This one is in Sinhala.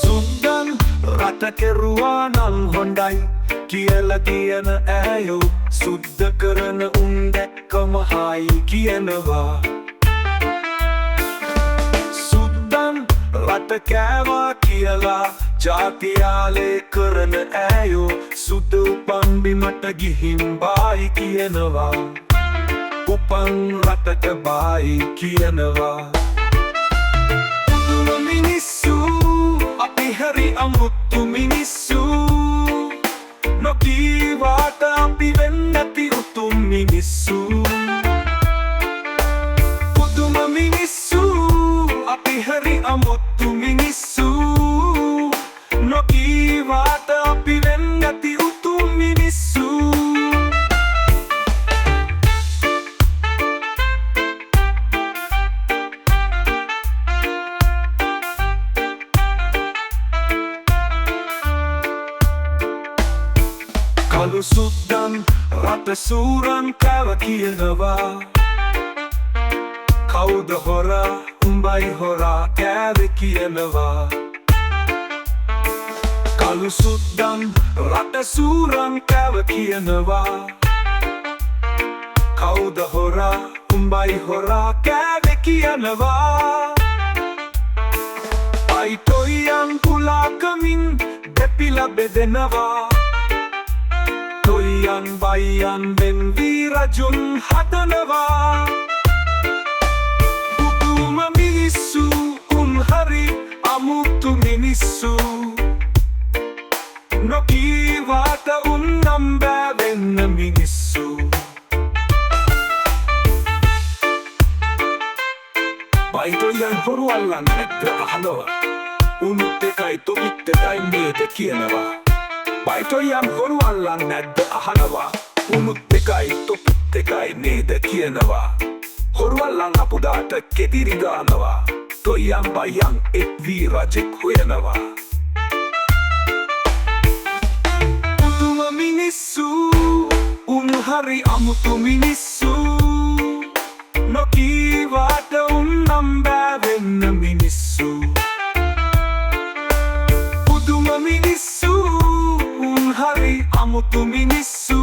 සුද්දන් රට කෙරුවා නං හොඳයි කියලා කියන ඇයෝ සුද්ද කරන උන් දැක්කම හායි කියනවා. සුද්දන් රට කෑවා කියලා ජාතියාලේ කරන ඇයෝ සුද්ද උපන් බිමට ගිහින් බායි කියනවා. උපන් රටට බායි කියනවා. පුදුම මිනිස්සු අපි හරි අමුතු මිනිස්සු නොකීවාට අපි වෙන්නැති උතුම් මිනිස්සු. පුදුම මිනිස්සු අපි හරි අමුතු මිනිස්සු නොකීවාට අපි වෙන්නැති උතුම් මිනිස්සු. කළු සුද්දන් රට සූරන් කෑව කියනවා. කවුද හොරා උඹයි හොරා කෑවේ කියනවා. කළු සුද්දන් රට සූරන් කෑව කියනවා. කවුද හොරා උඹයි හොරා කෑවේ කියනවා. අයිතොයියන් පුලාකමින් දෙපිලා බෙදෙනවා. තොයියන් බයියන් වෙන්වී රජුන් හදනවා. පුදුම මිනිස්සු උන් හරි අමුතු මිනිස්සු නොකීවාට උන් නම් බෑ වෙන්න මිනිස්සු. බයිතොයියන් හොරු අල්ලන්න නැද්ද අහනවා. උනුත් එකයි තොපිත් එකයි නේද කියනවා. බයිතොයියන් හොරු අල්ලන්න නැද්ද අහනවා. උනුත් එකයි තොපිත් එකයි නේද කියනවා. හොරු අල්ලන් අපුදාට කෙදිරි දානවා. තොයියන් බයියන් එක් වී රජෙක් හොයනවා. පුදුම මිනිස්සු උන් හරි අමුතු මිනිස්සු නොකීවාට උන් නම් බෑ වෙන්න මිනිස්සු. පුදුම මිනිස්සු උන් හරි අමුතු මිනිස්සු